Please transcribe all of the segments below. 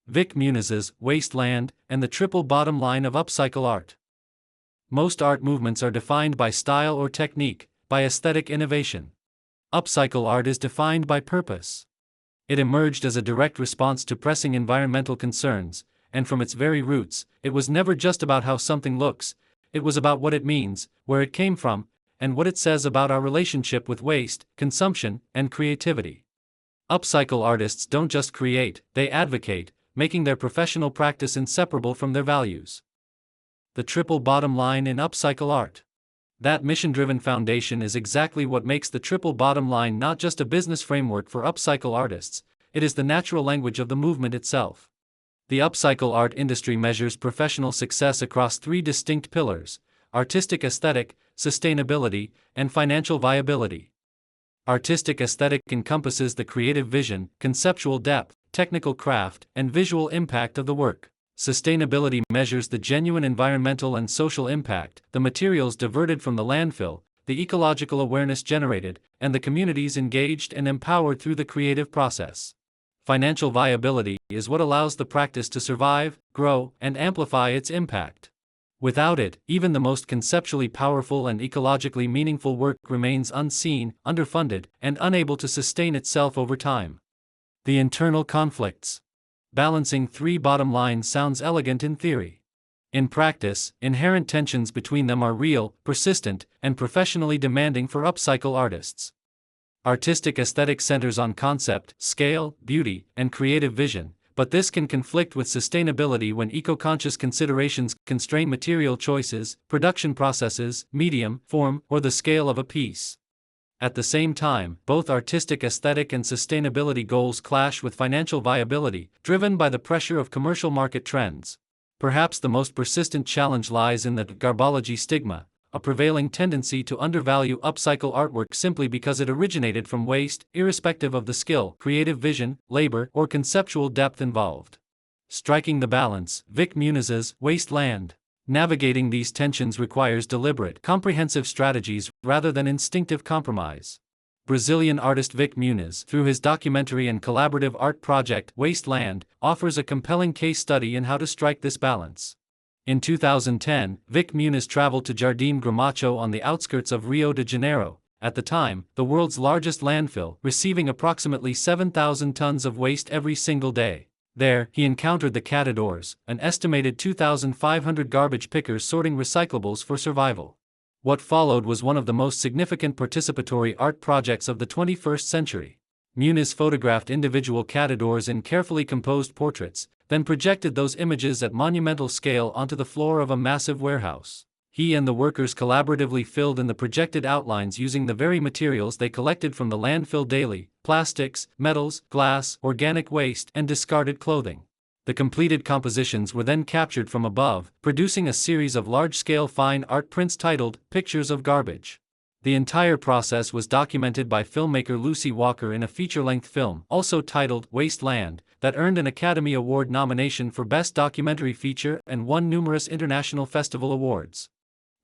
Vic Muniz's Wasteland, and the triple bottom line of upcycle art. Most art movements are defined by style or technique, by aesthetic innovation. Upcycle art is defined by purpose. It emerged as a direct response to pressing environmental concerns, and from its very roots, it was never just about how something looks, it was about what it means, where it came from, and what it says about our relationship with waste, consumption, and creativity. Upcycle artists don't just create, they advocate, making their professional practice inseparable from their values. The triple bottom line in upcycle art. That mission-driven foundation is exactly what makes the triple bottom line not just a business framework for upcycle artists, it is the natural language of the movement itself. The upcycle art industry measures professional success across three distinct pillars: artistic aesthetic, sustainability, and financial viability. Artistic aesthetic encompasses the creative vision, conceptual depth, technical craft, and visual impact of the work. Sustainability measures the genuine environmental and social impact, the materials diverted from the landfill, the ecological awareness generated, and the communities engaged and empowered through the creative process. Financial viability is what allows the practice to survive, grow, and amplify its impact. Without it, even the most conceptually powerful and ecologically meaningful work remains unseen, underfunded, and unable to sustain itself over time. The internal conflicts. Balancing three bottom lines sounds elegant in theory. In practice, inherent tensions between them are real, persistent, and professionally demanding for upcycle artists. Artistic aesthetic centers on concept, scale, beauty, and creative vision, but this can conflict with sustainability when eco-conscious considerations constrain material choices, production processes, medium, form, or the scale of a piece. At the same time, both artistic aesthetic and sustainability goals clash with financial viability, driven by the pressure of commercial market trends. Perhaps the most persistent challenge lies in the garbology stigma, a prevailing tendency to undervalue upcycle artwork simply because it originated from waste, irrespective of the skill, creative vision, labor, or conceptual depth involved. Striking the balance. Vic Muniz's Wasteland. Navigating these tensions requires deliberate, comprehensive strategies rather than instinctive compromise. Brazilian artist Vic Muniz, through his documentary and collaborative art project Wasteland, offers a compelling case study in how to strike this balance. In 2010, Vic Muniz traveled to Jardim Gramacho on the outskirts of Rio de Janeiro, at the time, the world's largest landfill, receiving approximately 7,000 tons of waste every single day. There, he encountered the catadores, an estimated 2,500 garbage pickers sorting recyclables for survival. What followed was one of the most significant participatory art projects of the 21st century. Muniz photographed individual catadores in carefully composed portraits, then projected those images at monumental scale onto the floor of a massive warehouse. He and the workers collaboratively filled in the projected outlines using the very materials they collected from the landfill daily: plastics, metals, glass, organic waste, and discarded clothing. The completed compositions were then captured from above, producing a series of large-scale fine art prints titled Pictures of Garbage. The entire process was documented by filmmaker Lucy Walker in a feature-length film, also titled Wasteland, that earned an Academy Award nomination for Best Documentary Feature and won numerous international festival awards.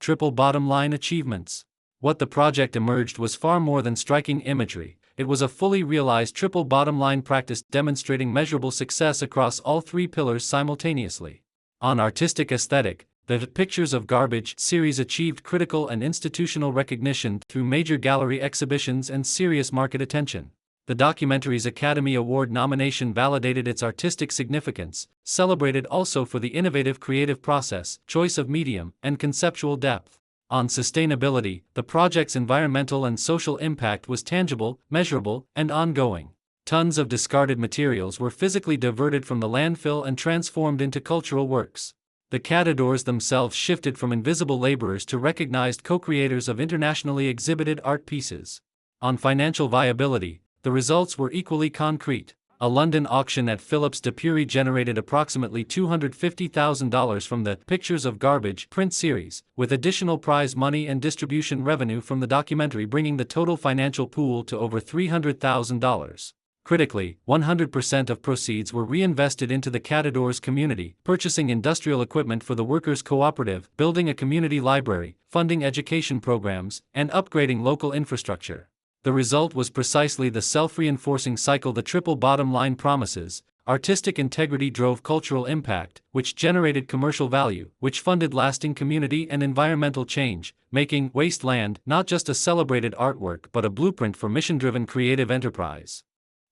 Triple bottom line achievements. What the project emerged was far more than striking imagery. It was a fully realized triple bottom line practice demonstrating measurable success across all three pillars simultaneously. On artistic aesthetic, the Pictures of Garbage series achieved critical and institutional recognition through major gallery exhibitions and serious market attention. The documentary's Academy Award nomination validated its artistic significance, celebrated also for the innovative creative process, choice of medium, and conceptual depth. On sustainability, the project's environmental and social impact was tangible, measurable, and ongoing. Tons of discarded materials were physically diverted from the landfill and transformed into cultural works. The catadores themselves shifted from invisible laborers to recognized co-creators of internationally exhibited art pieces. On financial viability, the results were equally concrete. A London auction at Phillips de Pury generated approximately $250,000 from the Pictures of Garbage print series, with additional prize money and distribution revenue from the documentary bringing the total financial pool to over $300,000. Critically, 100% of proceeds were reinvested into the catadores community, purchasing industrial equipment for the workers' cooperative, building a community library, funding education programs, and upgrading local infrastructure. The result was precisely the self-reinforcing cycle the triple bottom line promises: Artistic integrity drove cultural impact, which generated commercial value, which funded lasting community and environmental change, making Wasteland not just a celebrated artwork but a blueprint for mission-driven creative enterprise.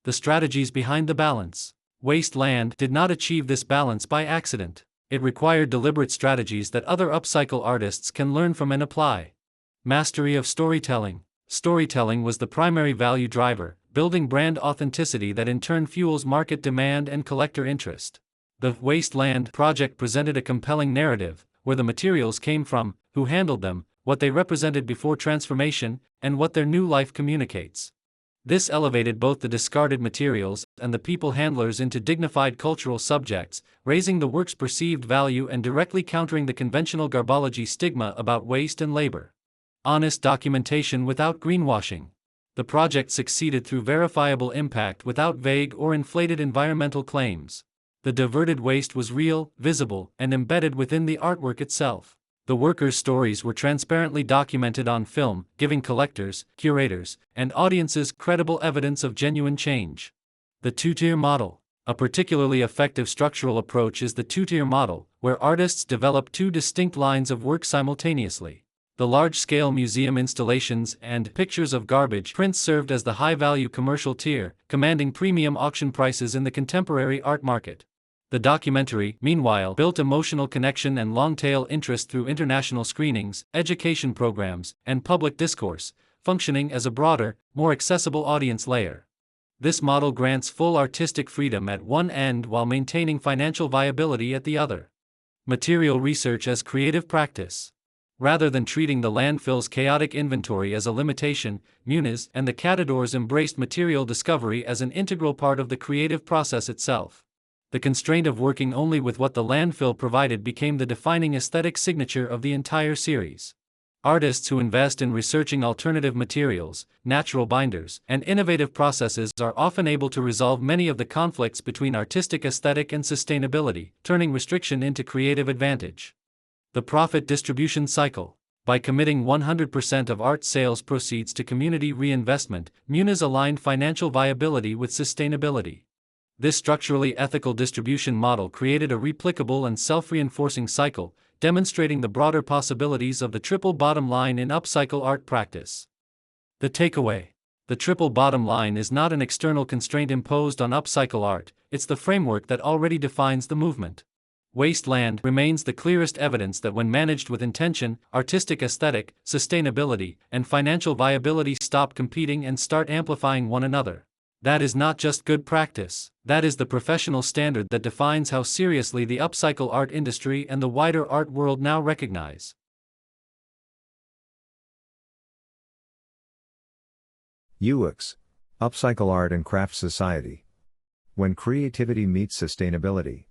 The strategies behind the balance. Wasteland did not achieve this balance by accident. It required deliberate strategies that other upcycle artists can learn from and apply. Mastery of storytelling. Storytelling was the primary value driver, building brand authenticity that in turn fuels market demand and collector interest. The Wasteland project presented a compelling narrative, where the materials came from, who handled them, what they represented before transformation, and what their new life communicates. This elevated both the discarded materials and the people handlers into dignified cultural subjects, raising the work's perceived value and directly countering the conventional garbology stigma about waste and labor. Honest documentation without greenwashing. The project succeeded through verifiable impact without vague or inflated environmental claims. The diverted waste was real, visible, and embedded within the artwork itself. The workers' stories were transparently documented on film, giving collectors, curators, and audiences credible evidence of genuine change. The two-tier model. A particularly effective structural approach is the two-tier model, where artists develop two distinct lines of work simultaneously. The large-scale museum installations and pictures of garbage prints served as the high-value commercial tier, commanding premium auction prices in the contemporary art market. The documentary, meanwhile, built emotional connection and long-tail interest through international screenings, education programs, and public discourse, functioning as a broader, more accessible audience layer. This model grants full artistic freedom at one end while maintaining financial viability at the other. Material research as creative practice. Rather than treating the landfill's chaotic inventory as a limitation, Muniz and the Catadors embraced material discovery as an integral part of the creative process itself. The constraint of working only with what the landfill provided became the defining aesthetic signature of the entire series. Artists who invest in researching alternative materials, natural binders, and innovative processes are often able to resolve many of the conflicts between artistic aesthetic and sustainability, turning restriction into creative advantage. The profit distribution cycle. By committing 100% of art sales proceeds to community reinvestment, Muniz aligned financial viability with sustainability. This structurally ethical distribution model created a replicable and self-reinforcing cycle, demonstrating the broader possibilities of the triple bottom line in upcycle art practice. The takeaway. The triple bottom line is not an external constraint imposed on upcycle art, it's the framework that already defines the movement. Wasteland remains the clearest evidence that when managed with intention, artistic aesthetic, sustainability, and financial viability stop competing and start amplifying one another. That is not just good practice, that is the professional standard that defines how seriously the upcycle art industry and the wider art world now recognize. UAACS, Upcycle Art and Craft Society. When creativity meets sustainability.